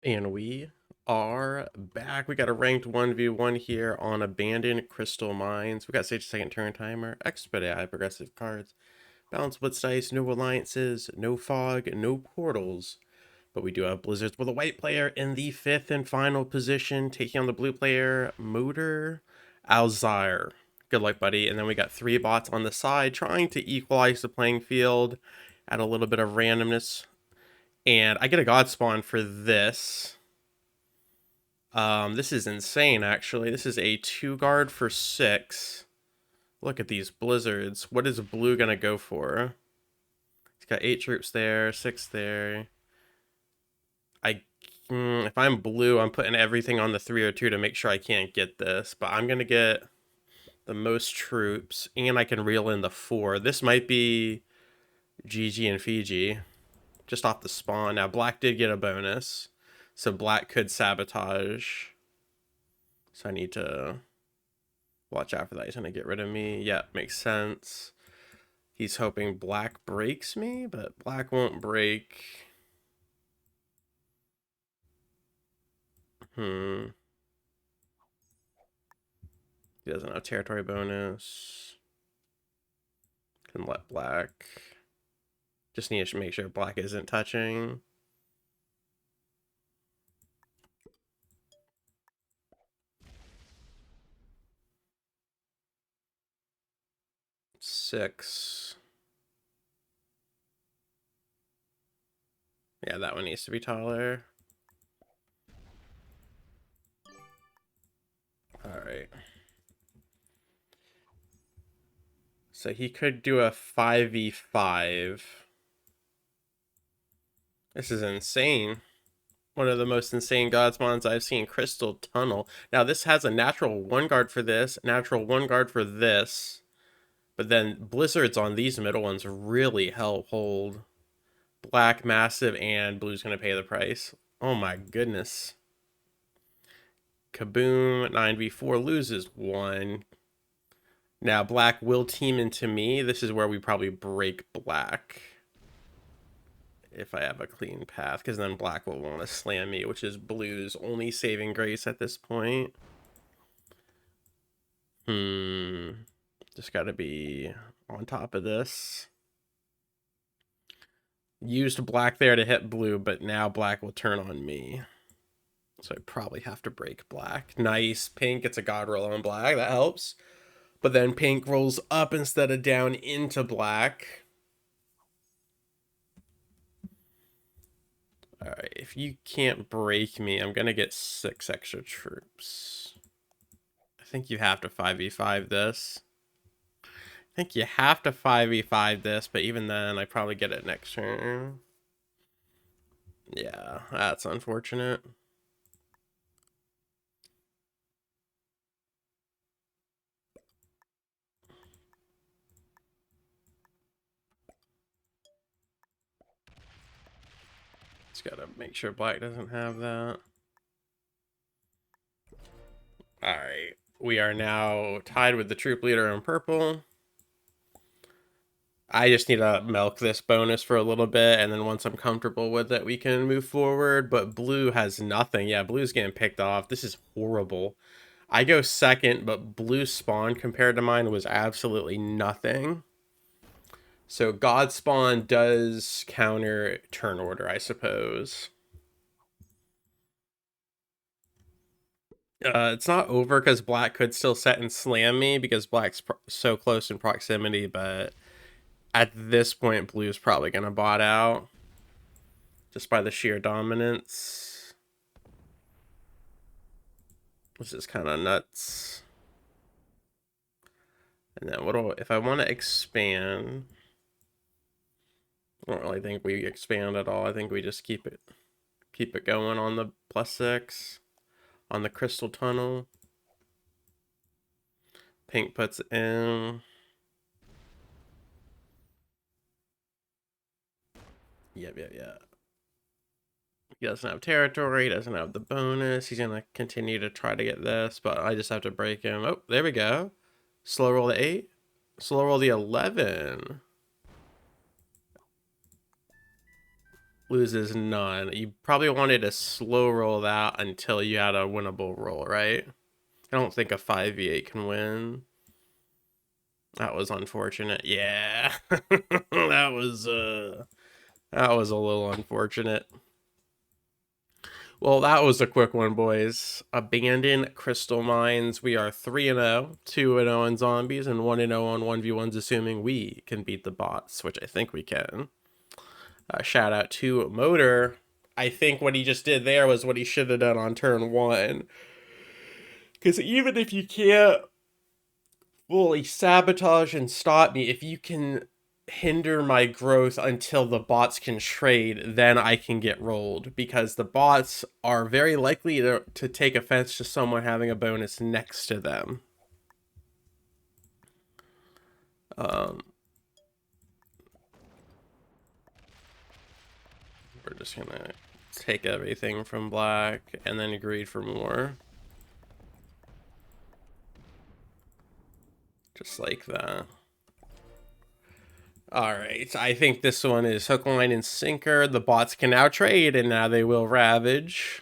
And we are back. We got a ranked 1v1 here on Abandoned Crystal Mines. We got Sage Second Turn Timer, Expedite, Progressive Cards, Balanced Blitz Dice, no Alliances, no Fog, no Portals. But we do have Blizzards with a white player in the 5th and final position, taking on the blue player, Motor Alzire. Good luck, buddy. And then we got 3 bots on the side trying to equalize the playing field, add a little bit of randomness. And I get a God Spawn for this. This is insane, actually. This is a 2 guard for 6. Look at these blizzards. What is blue gonna go for? He's got 8 troops there, 6 there. If I'm blue, I'm putting everything on the 302 to make sure I can't get this. But I'm gonna get the most troops, and I can reel in the 4. This might be GG and Fiji, just off the spawn. Now, black did get a bonus, so black could sabotage. So I need to watch out for that. He's going to get rid of me. Yeah, makes sense. He's hoping black breaks me, but black won't break. He doesn't have territory bonus. Can let black. Just need to make sure black isn't touching. Six. Yeah, that one needs to be taller. Alright. So he could do a 5v5. This is insane. One of the most insane Godsmons I've seen. Crystal Tunnel. Now, this has a natural 1 guard for this, natural 1 guard for this. But then Blizzards on these middle ones really help hold. Black, massive, and blue's going to pay the price. Oh my goodness. Kaboom, 9v4, loses 1. Now, black will team into me. This is where we probably break black. If I have a clean path, because then black will want to slam me, which is blue's only saving grace at this point. Just got to be on top of this. Used black there to hit blue, but now black will turn on me. So I probably have to break black. Nice. Pink gets a god roll on black. That helps. But then pink rolls up instead of down into black. Alright, if you can't break me, I'm going to get 6 extra troops. I think you have to 5v5 this. I think you have to 5v5 this, but even then, I probably get it next turn. Yeah, that's unfortunate. Just gotta make sure black doesn't have that. Alright, we are now tied with the troop leader in purple. I just need to milk this bonus for a little bit, and then once I'm comfortable with it, we can move forward. But blue has nothing. Yeah, blue's getting picked off. This is horrible. I go second, but blue spawn compared to mine was absolutely nothing. So God spawn does counter turn order, I suppose. It's not over because black could still set and slam me because black's so close in proximity, but at this point, blue's probably going to bot out just by the sheer dominance. This is kind of nuts. And then if I want to expand? I don't really think we expand at all. I think we just keep it going on the +6 on the crystal tunnel. Pink puts in. Yep. He doesn't have territory, he doesn't have the bonus. He's going to continue to try to get this, but I just have to break him. Oh, there we go. Slow roll the 8. Slow roll the 11. loses none. You probably wanted to slow roll that until you had a winnable roll, right? I don't think a 5v8 can win. That was unfortunate. Yeah. That was a little unfortunate. Well, that was a quick one, boys. Abandoned Crystal Mines. We are 3-0, 2-0 in zombies, and 1-0 on 1v1s, assuming we can beat the bots, which I think we can. Shout out to Motor. I think what he just did there was what he should have done on turn 1. Because even if you can't fully sabotage and stop me, if you can hinder my growth until the bots can trade, then I can get rolled, because the bots are very likely to take offense to someone having a bonus next to them. We're just gonna take everything from black and then greed for more. Just like that. Alright, I think this one is hook, line, and sinker. The bots can now trade, and now they will ravage.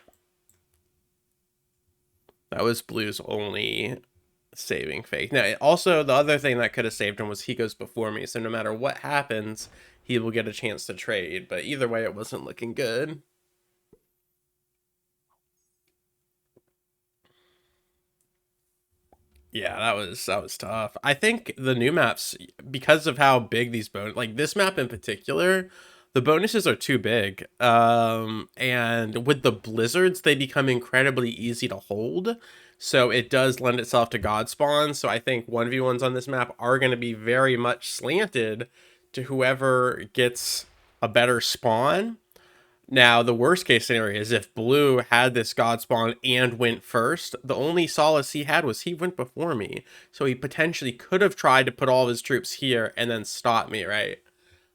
That was blue's only saving fake. Now, also, the other thing that could have saved him was he goes before me, so no matter what happens, he will get a chance to trade. But either way, it wasn't looking good. Yeah, that was tough. I think the new maps, because of how big these like this map in particular, the bonuses are too big. And with the blizzards, they become incredibly easy to hold. So it does lend itself to god spawns. So I think 1v1s on this map are going to be very much slanted to whoever gets a better spawn. Now, the worst case scenario is if blue had this god spawn and went first, the only solace he had was he went before me. So he potentially could have tried to put all of his troops here and then stop me, right?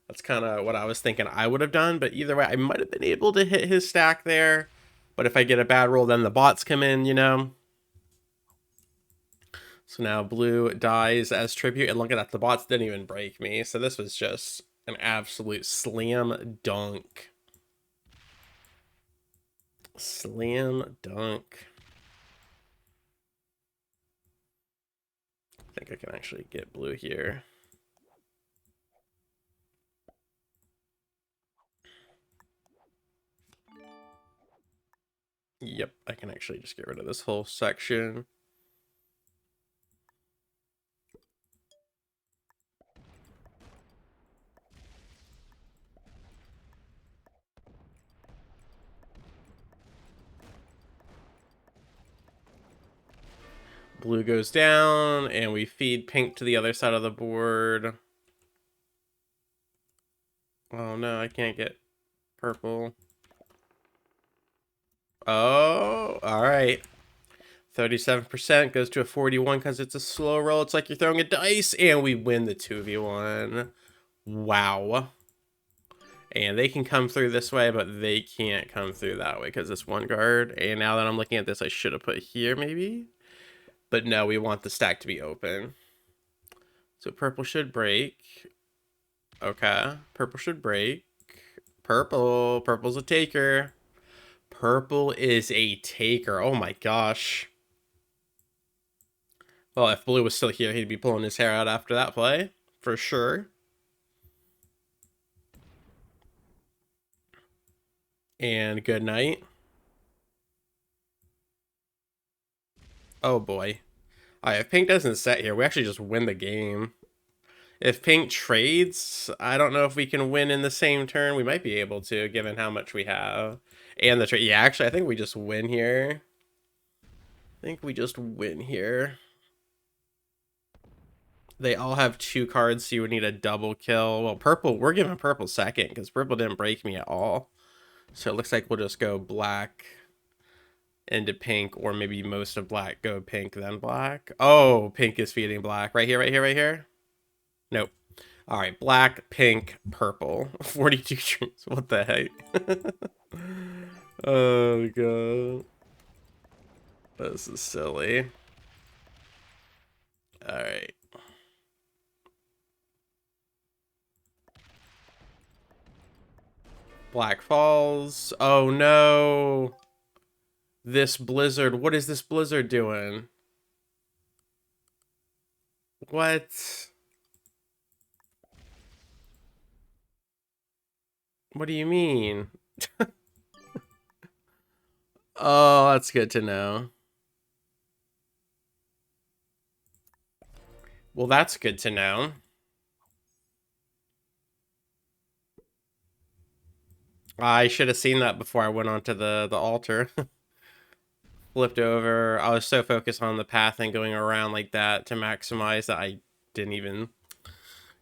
That's kind of what I was thinking I would have done. But either way, I might have been able to hit his stack there. But if I get a bad roll, then the bots come in, you know? So now blue dies as tribute. And look at that, the bots didn't even break me. So this was just an absolute slam dunk. Slam dunk. I think I can actually get blue here. Yep, I can actually just get rid of this whole section. Blue goes down, and we feed pink to the other side of the board. Oh no, I can't get purple. Oh, alright. 37% goes to a 41 because it's a slow roll. It's like you're throwing a dice, and we win the 2v1. Wow. And they can come through this way, but they can't come through that way because it's one guard. And now that I'm looking at this, I should have put here maybe. But no, we want the stack to be open. So purple should break. Okay. Purple should break. Purple. Purple's a taker. Purple is a taker. Oh my gosh. Well, if blue was still here, he'd be pulling his hair out after that play. For sure. And good night. Oh boy. Alright, if pink doesn't set here, we actually just win the game. If pink trades, I don't know if we can win in the same turn. We might be able to, given how much we have. And the trade. Yeah, actually, I think we just win here. I think we just win here. They all have 2 cards, so you would need a double kill. Well, purple, we're giving purple second, because purple didn't break me at all. So it looks like we'll just go black into pink, or maybe most of black go pink, then black. Oh, pink is feeding black. Right here, right here, right here. Nope. All right, black, pink, purple. 42 trees. What the heck? Oh, God. This is silly. All right. Black Falls. Oh no. This blizzard. What is this blizzard doing? What? What do you mean? Oh, that's good to know. Well, that's good to know. I should have seen that before I went onto the altar. Flipped over. I was so focused on the path and going around like that to maximize that I didn't even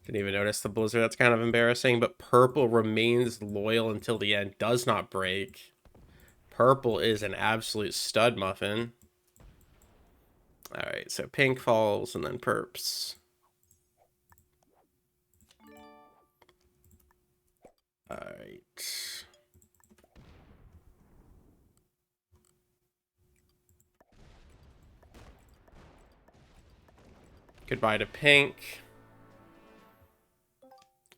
notice the blizzard. That's kind of embarrassing. But purple remains loyal until the end. Does not break. Purple is an absolute stud muffin. All right, so pink falls and then perps. All right. Goodbye to pink.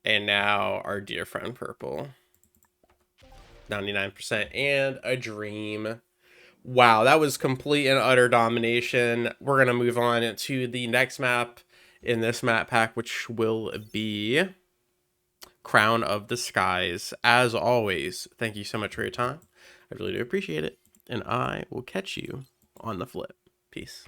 And now our dear friend purple. 99% and a dream. Wow, that was complete and utter domination. We're going to move on to the next map in this map pack, which will be Crown of the Skies. As always, thank you so much for your time. I really do appreciate it. And I will catch you on the flip. Peace.